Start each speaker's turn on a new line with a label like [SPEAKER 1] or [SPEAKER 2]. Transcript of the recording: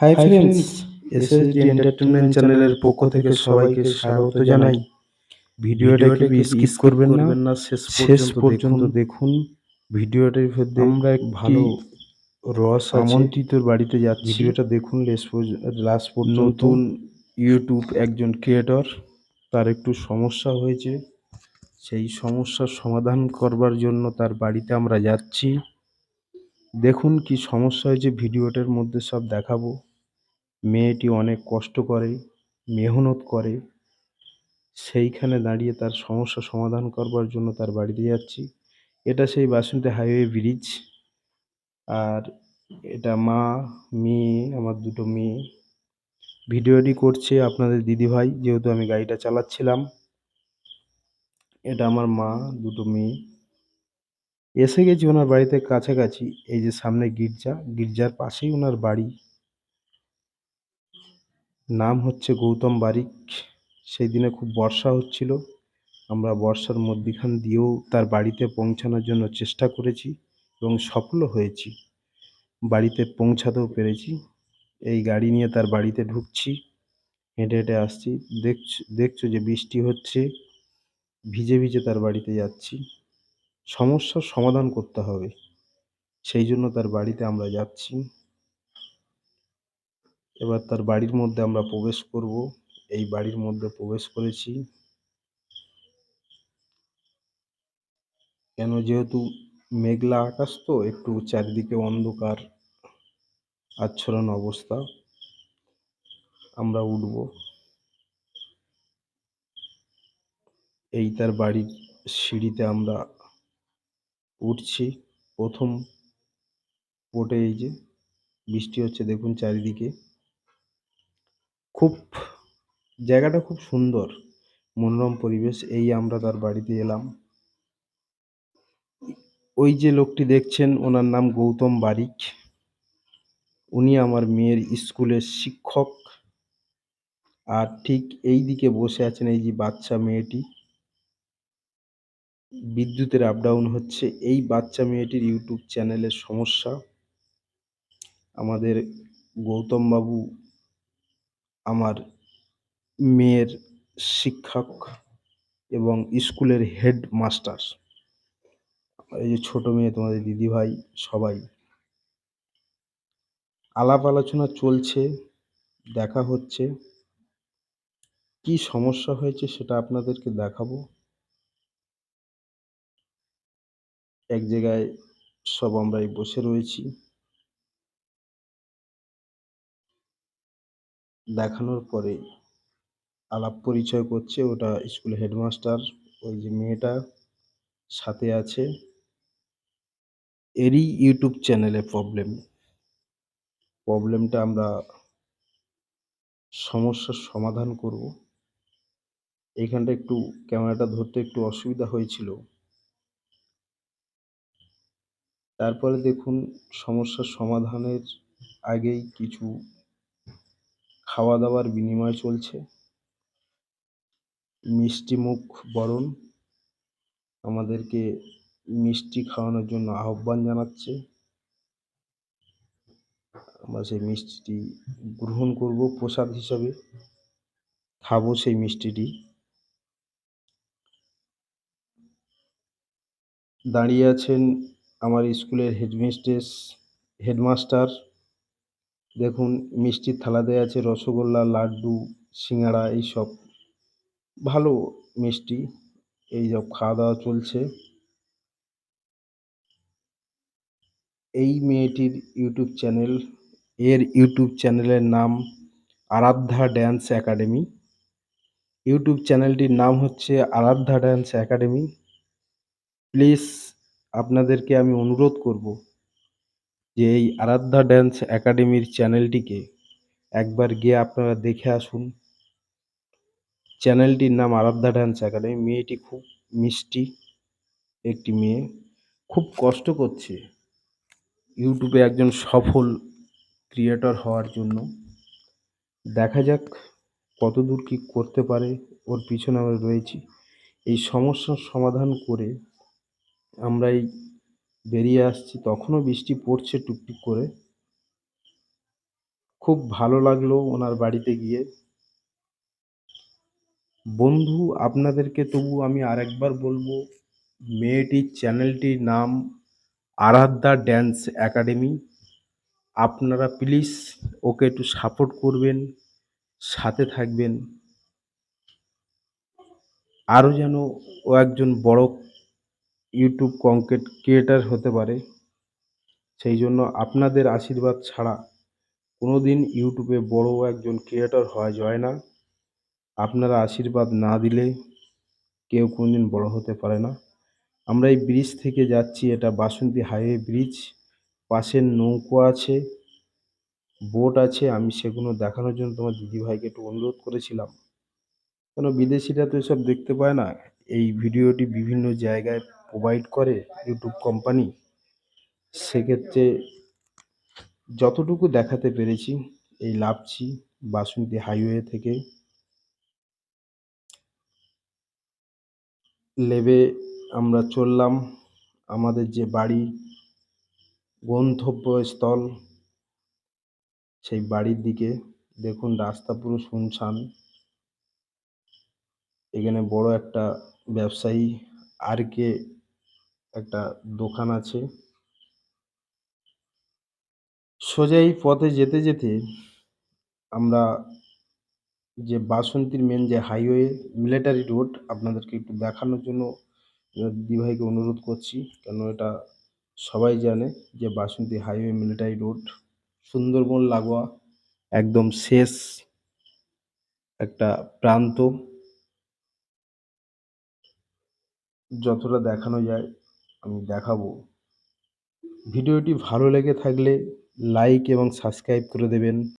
[SPEAKER 1] Hi friends, SSD entertainment চ্যানেলের পক্ষ থেকে সবাইকে স্বাগত জানাই। ভিডিওটা কেউ স্কিপ করবেন না, শেষ পর্যন্ত দেখুন। ভিডিওটার মধ্যে আমরা ভালো রস আমন্ত্রিতর বাড়িতে যাচ্ছি। ভিডিওটা দেখুন লাস্ট পর্যন্ত। নতুন ইউটিউব একজন ক্রিয়েটর, তার একটু সমস্যা হয়েছে, সেই সমস্যার সমাধান করবার জন্য তার বাড়িতে আমরা যাচ্ছি। দেখুন কি সমস্যা হয়েছে, ভিডিওটার মধ্যে সব দেখাবো। মেয়েটি অনেক কষ্ট করে, মেহনত করে, সেইখানে দাঁড়িয়ে তার সমস্যা সমাধান করবার জন্য তার বাড়িতে যাচ্ছি। এটা সেই বাসন্তী হাইওয়ে ব্রিজ। আর এটা মা, মেয়ে, আমার দুটো মেয়ে। ভিডিওটি করছে আপনাদের দিদিভাই, যেহেতু আমি গাড়িটা চালাচ্ছিলাম। এটা আমার মা, দুটো মেয়ে। এসে গেছি ওনার বাড়িতে কাছাকাছি। এই যে সামনে গির্জা, গির্জার পাশেই ওনার বাড়ি। নাম হচ্ছে গৌতম বারিক। সেই দিনে খুব বর্ষা হচ্ছিল, আমরা বর্ষার মধ্যিখান দিয়েও তার বাড়িতে পৌঁছানোর জন্য চেষ্টা করেছি এবং সফলও হয়েছি, বাড়িতে পৌঁছাতেও পেরেছি। এই গাড়ি নিয়ে তার বাড়িতে ঢুকছি, হেঁটে হেঁটে আসছি। দেখছো যে বৃষ্টি হচ্ছে, ভিজে ভিজে তার বাড়িতে যাচ্ছি। সমস্যার সমাধান করতে হবে, সেই জন্য তার বাড়িতে আমরা যাচ্ছি। এবার তার বাড়ির মধ্যে আমরা প্রবেশ করব। এই বাড়ির মধ্যে প্রবেশ করেছি, কেন যেহেতু মেঘলা আকাশ, তো একটু চারিদিকে অন্ধকার আচ্ছন্ন অবস্থা। আমরা উঠব, এই তার বাড়ির সিঁড়িতে আমরা উঠছি। প্রথম পোটে এই যে বৃষ্টি হচ্ছে, দেখুন চারিদিকে খুব, জায়গাটা খুব সুন্দর, মনোরম পরিবেশ। এই আমরা তার বাড়িতে এলাম। ওই যে লোকটি দেখছেন, ওনার নাম গৌতম বারিক। উনি আমার মেয়ের স্কুলের শিক্ষক। আর ঠিক এই দিকে বসে আছেন এই যে বাচ্চা মেয়েটি। বিদ্যুতের আপ ডাউন হচ্ছে, এই বাচ্চা মেয়েটির ইউটিউব চ্যানেলের সমস্যা। আমাদের গৌতম বাবু আমার মেয়ের শিক্ষক এবং স্কুলের হেড মাস্টার। এই যে ছোট মেয়ে, তোমাদের দিদিভাই, সবাই আলাপ আলোচনা চলছে, দেখা হচ্ছে। কি সমস্যা হয়েছে সেটা আপনাদেরকে দেখাবো। এক জায়গায় সব আমরাই বসে রয়েছি, দেখানোর পরে আলাপ পরিচয় করছে। ওটা স্কুল হেডমাস্টার, ওই যে মেয়েটা সাথে আছে। এরই ইউটিউব চ্যানেলে প্রবলেমটা আমরা সমস্যার সমাধান করব। এইখানটা একটু ক্যামেরাটা ধরতে একটু অসুবিধা হয়েছিল। তারপরে দেখুন, সমস্যার সমাধানের আগেই কিছু খাওয়া দাওয়ার বিনিময় চলছে। মিষ্টি মুখ বরণ, আমাদেরকে মিষ্টি খাওয়ানোর জন্য আহ্বান জানাচ্ছে। আমরা সেই মিষ্টিটি গ্রহণ করব, প্রসাদ হিসাবে খাবো সেই মিষ্টিটি। দাঁড়িয়ে আছেন আমার স্কুলের হেডমাস্টার। দেখুন মিষ্টির থালাতে আছে রসগোল্লা, লাড্ডু, সিঙ্গাড়া, এইসব ভালো মিষ্টি। এই সব খাওয়া দাওয়া চলছে। এই মেয়েটির ইউটিউব চ্যানেল, এর ইউটিউব চ্যানেলের নাম আরাধ্যা ড্যান্স একাডেমি। ইউটিউব চ্যানেলটির নাম হচ্ছে আরাধ্যা ড্যান্স একাডেমি। প্লিজ আপনাদেরকে আমি অনুরোধ করব যে এই আরাধ্যা ড্যান্স একাডেমির চ্যানেলটিকে একবার গিয়ে আপনারা দেখে আসুন। চ্যানেলটির নাম আরাধ্যা ড্যান্স একাডেমি। মেয়েটি খুব মিষ্টি একটি মেয়ে, খুব কষ্ট করছে ইউটিউবে একজন সফল ক্রিয়েটর হওয়ার জন্য। দেখা যাক কতদূর কি করতে পারে, ওর পিছনে আমরা রয়েছি। এই সমস্যার সমাধান করে আমরা এই বেরিয়ে আসছি। তখনও বৃষ্টি পড়ছে টুকটুক করে। খুব ভালো লাগলো ওনার বাড়িতে গিয়ে। বন্ধু, আপনাদেরকে তবু আমি আরেকবার বলবো, মেয়েটির চ্যানেলটির নাম আরাধ্যা ড্যান্স একাডেমি। আপনারা প্লিজ ওকে একটু সাপোর্ট করবেন, সাথে থাকবেন। আরও যেন ও একজন বড় ইউটিউব কন্টেন্ট ক্রিয়েটর হতে পারে, সেই জন্য আপনাদের আশীর্বাদ ছাড়া কোনোদিন ইউটিউবে বড় একজন ক্রিয়েটর হওয়া যায় না। আপনারা আশীর্বাদ না দিলে কেউ কোনোদিন বড় হতে পারে না। আমরা এই ব্রিজ থেকে যাচ্ছি, এটা বাসন্তী হাইওয়ে ব্রিজ। পাশে নৌকো আছে, বোট আছে। আমি সেগুলো দেখানোর জন্য তোমার দিদিভাইকে একটু অনুরোধ করেছিলাম, কেন বিদেশিরা তো এসব দেখতে পায় না। এই ভিডিওটি বিভিন্ন জায়গায় প্রোভাইড করে ইউটিউব কোম্পানি, সেক্ষেত্রে যতটুকু দেখাতে পেরেছি এই লাফছি বাসন্তী হাইওয়ে থেকে লেবে আমরা চললাম আমাদের যে বাড়ি গন্তব্যস্থল সেই বাড়ির দিকে। দেখুন রাস্তা পুরো শুনশান। এখানে বড় একটা ব্যবসায়ী আর.কে একটা দোকান আছে। সোজা এই পথে যেতে যেতে আমরা যে বাসন্তীর মেন যে হাইওয়ে মিলিটারি রোড আপনাদেরকে একটু দেখানোর জন্য দিদিভাইকে অনুরোধ করছি, কেন এটা সবাই জানে যে বাসন্তী হাইওয়ে মিলিটারি রোড সুন্দরবন লাগোয়া একদম শেষ একটা প্রান্ত। যতটা দেখানো যায় আমি দেখাবো। ভিডিওটি ভালো লেগে থাকলে লাইক এবং সাবস্ক্রাইব করে দেবেন।